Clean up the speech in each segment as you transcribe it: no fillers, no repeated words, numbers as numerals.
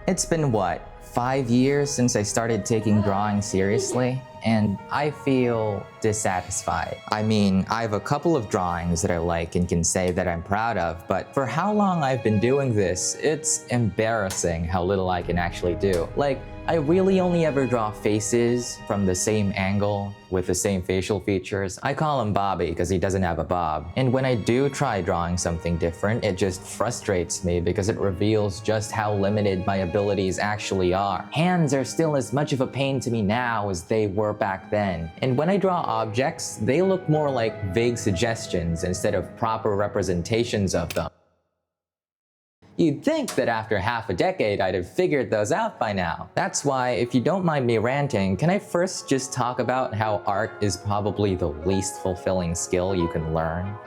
It's been what, 5 years since I started taking drawing seriously, and I feel dissatisfied. I mean, I have a couple of drawings that I like and can say that I'm proud of, but for how long I've been doing this, it's embarrassing how little I can actually do. Like, I really only ever draw faces from the same angle with the same facial features. I call him Bobby because he doesn't have a bob. And when I do try drawing something different, it just frustrates me because it reveals just how limited my abilities actually are. Hands are still as much of a pain to me now as they were back then. And when I draw objects, they look more like vague suggestions instead of proper representations of them. You'd think that after half a decade I'd have figured those out by now. That's why, if you don't mind me ranting, can I first just talk about how art is probably the least fulfilling skill you can learn?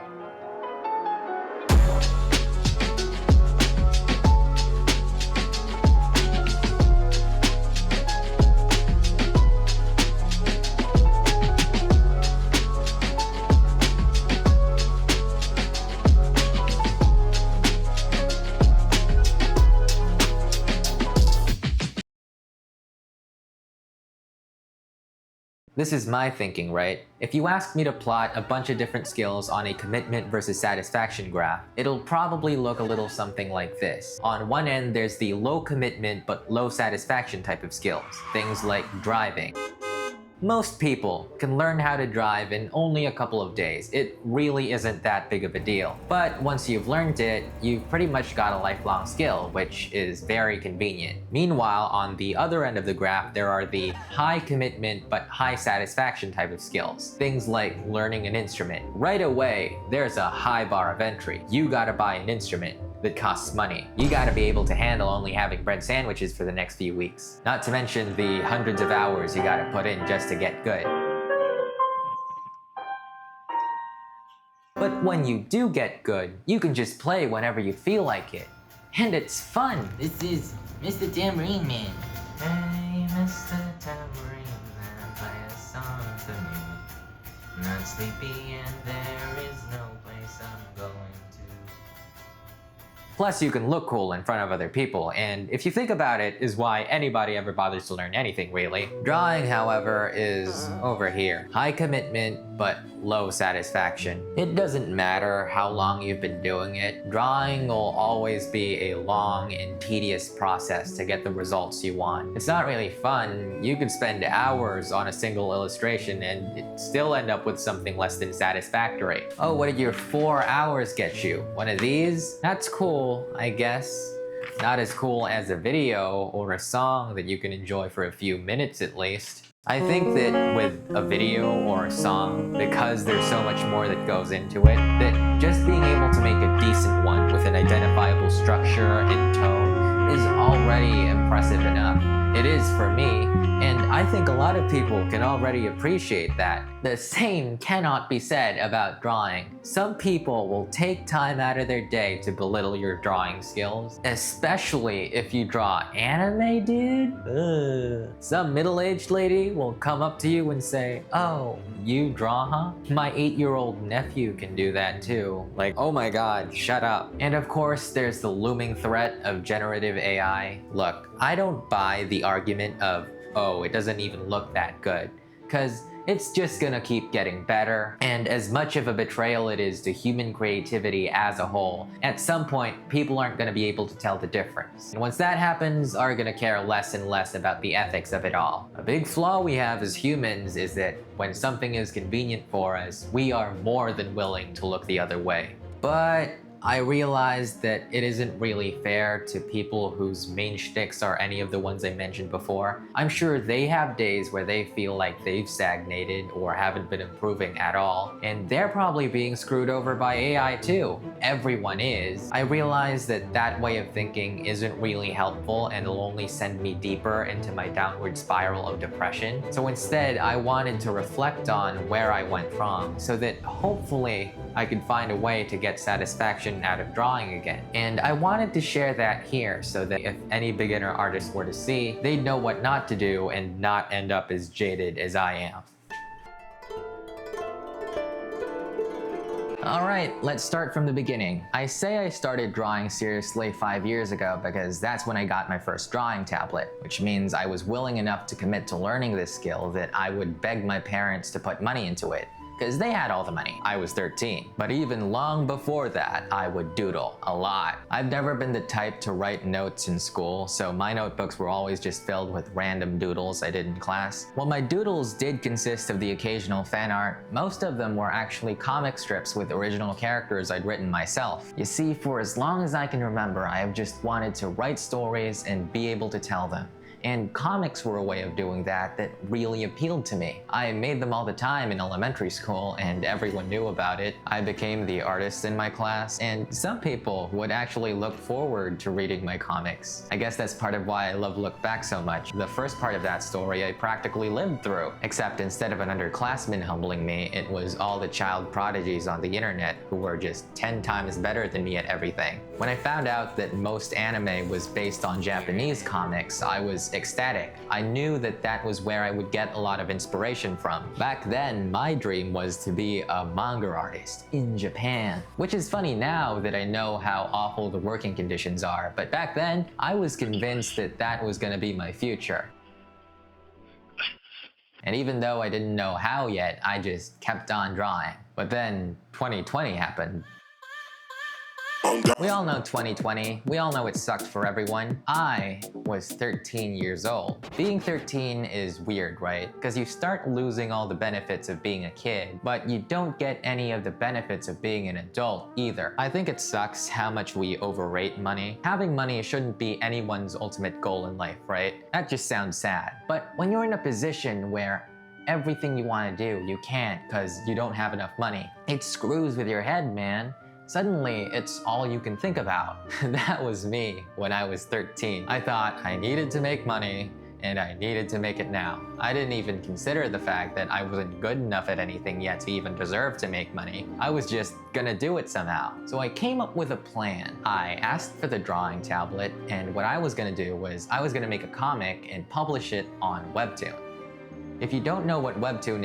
This is my thinking, right? If you ask me to plot a bunch of different skills on a commitment versus satisfaction graph, it'll probably look a little something like this. On one end, there's the low commitment but low satisfaction type of skills, things like driving. Most people can learn how to drive in only a couple of days. It really isn't that big of a deal. But once you've learned it, you've pretty much got a lifelong skill, which is very convenient. Meanwhile, on the other end of the graph, there are the high commitment but high satisfaction type of skills. Things like learning an instrument. Right away, there's a high bar of entry. You gotta buy an instrument that costs money. You gotta be able to handle only having bread sandwiches for the next few weeks. Not to mention the hundreds of hours you gotta put in just to get good. But when you do get good, you can just play whenever you feel like it. And it's fun. This is Mr. Tambourine Man. Hey, Mr. Tambourine Man, play a song to me. Not sleepy and there is no place I'm going to. Plus, you can look cool in front of other people, and if you think about it, is why anybody ever bothers to learn anything, really. Drawing, however, is over here. High commitment, but low satisfaction. It doesn't matter how long you've been doing it, drawing will always be a long and tedious process to get the results you want. It's not really fun. You could spend hours on a single illustration and still end up with something less than satisfactory. Oh, what did your 4 hours get you? One of these? That's cool, I guess. Not as cool as a video or a song that you can enjoy for a few minutes at least. I think that with a video or a song, because there's so much more that goes into it, that just being able to make a decent one with an identifiable structure and tone is already impressive enough. It is for me, and I think a lot of people can already appreciate that. The same cannot be said about drawing. Some people will take time out of their day to belittle your drawing skills, especially if you draw anime, dude. Ugh. Some middle-aged lady will come up to you and say, "Oh, you draw, huh?" My 8-year-old nephew can do that too. Like, oh my god, shut up. And of course, there's the looming threat of generative AI. Look, I don't buy the argument of, oh, it doesn't even look that good, because it's just gonna keep getting better. And as much of a betrayal it is to human creativity as a whole, at some point, people aren't gonna be able to tell the difference. And once that happens, are gonna care less and less about the ethics of it all. A big flaw we have as humans is that when something is convenient for us, we are more than willing to look the other way. But I realized that it isn't really fair to people whose main shticks are any of the ones I mentioned before. I'm sure they have days where they feel like they've stagnated or haven't been improving at all, and they're probably being screwed over by AI too. Everyone is. I realized that that way of thinking isn't really helpful and will only send me deeper into my downward spiral of depression. So instead, I wanted to reflect on where I went wrong so that hopefully I could find a way to get satisfaction out of drawing again. And I wanted to share that here so that if any beginner artists were to see, they'd know what not to do and not end up as jaded as I am. Alright, let's start from the beginning. I say I started drawing seriously 5 years ago because that's when I got my first drawing tablet, which means I was willing enough to commit to learning this skill that I would beg my parents to put money into it, because they had all the money. I was 13. But even long before that, I would doodle a lot. I've never been the type to write notes in school, so my notebooks were always just filled with random doodles I did in class. While my doodles did consist of the occasional fan art, most of them were actually comic strips with original characters I'd written myself. You see, for as long as I can remember, I have just wanted to write stories and be able to tell them. And comics were a way of doing that really appealed to me. I made them all the time in elementary school and everyone knew about it. I became the artist in my class, and some people would actually look forward to reading my comics. I guess that's part of why I love Look Back so much. The first part of that story I practically lived through, except instead of an underclassman humbling me, it was all the child prodigies on the internet who were just 10 times better than me at everything. When I found out that most anime was based on Japanese comics, I was ecstatic. I knew that was where I would get a lot of inspiration from. Back then, my dream was to be a manga artist in Japan. Which is funny now that I know how awful the working conditions are, but back then, I was convinced that was gonna be my future. And even though I didn't know how yet, I just kept on drawing. But then 2020 happened. We all know 2020. We all know it sucked for everyone. I was 13 years old. Being 13 is weird, right? Because you start losing all the benefits of being a kid, but you don't get any of the benefits of being an adult either. I think it sucks how much we overrate money. Having money shouldn't be anyone's ultimate goal in life, right? That just sounds sad. But when you're in a position where everything you want to do, you can't because you don't have enough money, it screws with your head, man. Suddenly, it's all you can think about. That was me when I was 13. I thought I needed to make money, and I needed to make it now. I didn't even consider the fact that I wasn't good enough at anything yet to even deserve to make money. I was just gonna do it somehow. So I came up with a plan. I asked for the drawing tablet, and what I was gonna do was I was gonna make a comic and publish it on Webtoon. If you don't know what Webtoon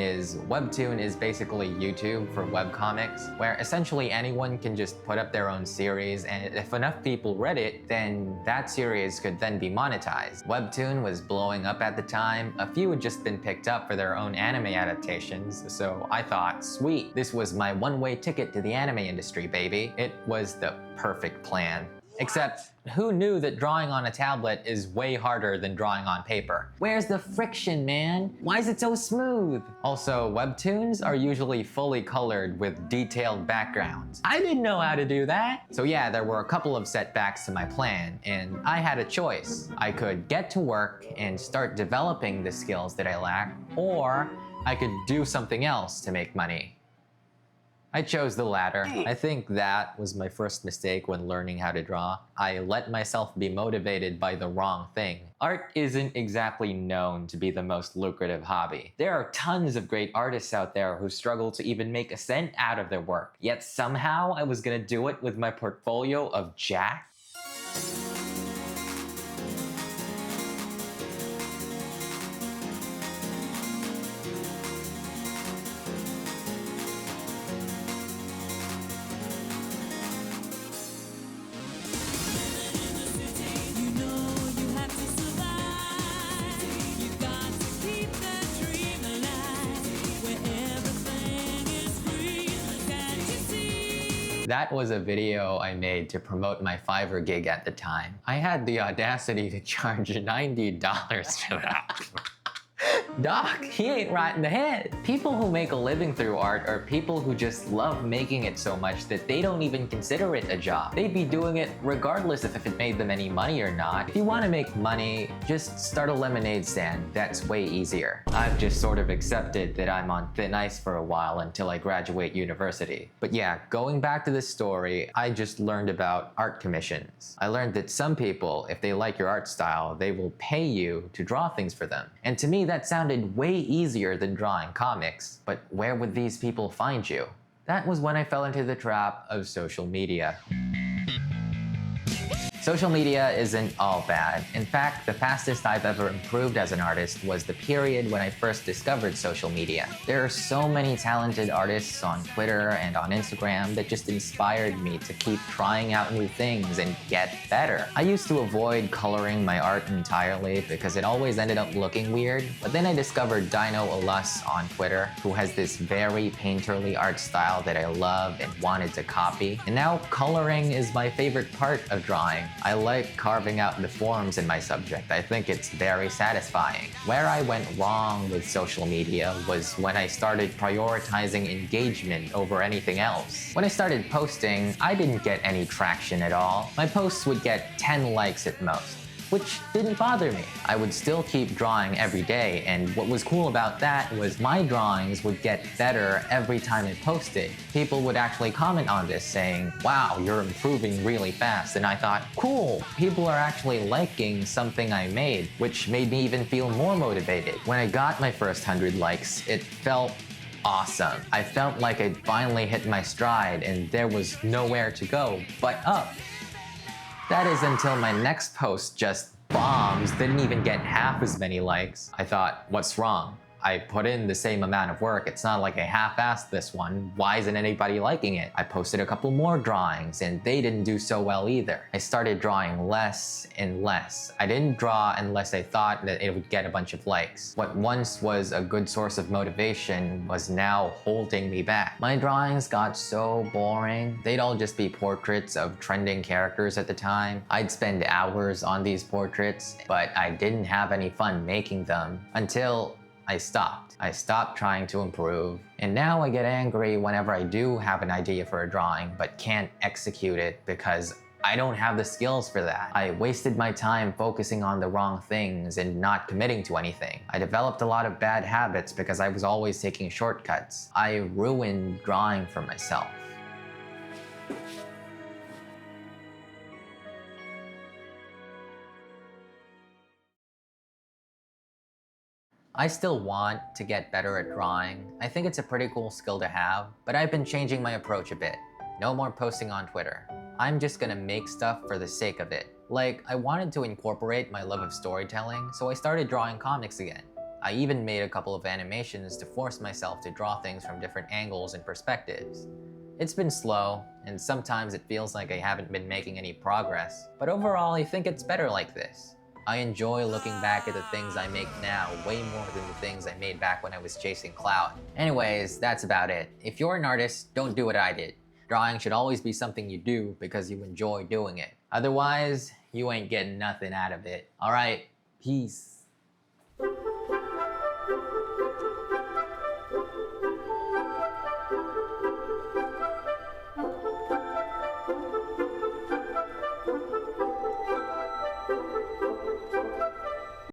is basically YouTube for webcomics, where essentially anyone can just put up their own series, and if enough people read it, then that series could then be monetized. Webtoon was blowing up at the time. A few had just been picked up for their own anime adaptations, so I thought, sweet, this was my one-way ticket to the anime industry, baby. It was the perfect plan. Except, who knew that drawing on a tablet is way harder than drawing on paper? Where's the friction, man? Why is it so smooth? Also, webtoons are usually fully colored with detailed backgrounds. I didn't know how to do that. So yeah, there were a couple of setbacks to my plan, and I had a choice. I could get to work and start developing the skills that I lack, or I could do something else to make money. I chose the latter. I think that was my first mistake when learning how to draw. I let myself be motivated by the wrong thing. Art isn't exactly known to be the most lucrative hobby. There are tons of great artists out there who struggle to even make a cent out of their work. Yet somehow I was gonna do it with my portfolio of Jack. That was a video I made to promote my Fiverr gig at the time. I had the audacity to charge $90 for that. Doc, he ain't right in the head. People who make a living through art are people who just love making it so much that they don't even consider it a job. They'd be doing it regardless if it made them any money or not. If you want to make money, just start a lemonade stand. That's way easier. I've just sort of accepted that I'm on thin ice for a while until I graduate university. But yeah, going back to this story, I just learned about art commissions. I learned that some people, if they like your art style, they will pay you to draw things for them. And to me, that sounded way easier than drawing comics, but where would these people find you? That was when I fell into the trap of social media. Social media isn't all bad. In fact, the fastest I've ever improved as an artist was the period when I first discovered social media. There are so many talented artists on Twitter and on Instagram that just inspired me to keep trying out new things and get better. I used to avoid coloring my art entirely because it always ended up looking weird, but then I discovered Dino Alus on Twitter, who has this very painterly art style that I love and wanted to copy. And now coloring is my favorite part of drawing. I like carving out the forms in my subject. I think it's very satisfying. Where I went wrong with social media was when I started prioritizing engagement over anything else. When I started posting, I didn't get any traction at all. My posts would get 10 likes at most, which didn't bother me. I would still keep drawing every day, and what was cool about that was my drawings would get better every time I posted. People would actually comment on this saying, "Wow, you're improving really fast," and I thought, cool, people are actually liking something I made, which made me even feel more motivated. When I got my first 100 likes, it felt awesome. I felt like I'd finally hit my stride and there was nowhere to go but up. That is until my next post just bombs, didn't even get half as many likes. I thought, what's wrong? I put in the same amount of work. It's not like I half-assed this one. Why isn't anybody liking it? I posted a couple more drawings and they didn't do so well either. I started drawing less and less. I didn't draw unless I thought that it would get a bunch of likes. What once was a good source of motivation was now holding me back. My drawings got so boring. They'd all just be portraits of trending characters at the time. I'd spend hours on these portraits, but I didn't have any fun making them until I stopped. I stopped trying to improve, and now I get angry whenever I do have an idea for a drawing but can't execute it because I don't have the skills for that. I wasted my time focusing on the wrong things and not committing to anything. I developed a lot of bad habits because I was always taking shortcuts. I ruined drawing for myself. I still want to get better at drawing. I think it's a pretty cool skill to have, but I've been changing my approach a bit. No more posting on Twitter. I'm just gonna make stuff for the sake of it. Like, I wanted to incorporate my love of storytelling, so I started drawing comics again. I even made a couple of animations to force myself to draw things from different angles and perspectives. It's been slow, and sometimes it feels like I haven't been making any progress, but overall I think it's better like this. I enjoy looking back at the things I make now way more than the things I made back when I was chasing clout. Anyways, that's about it. If you're an artist, don't do what I did. Drawing should always be something you do because you enjoy doing it. Otherwise, you ain't getting nothing out of it. Alright, peace.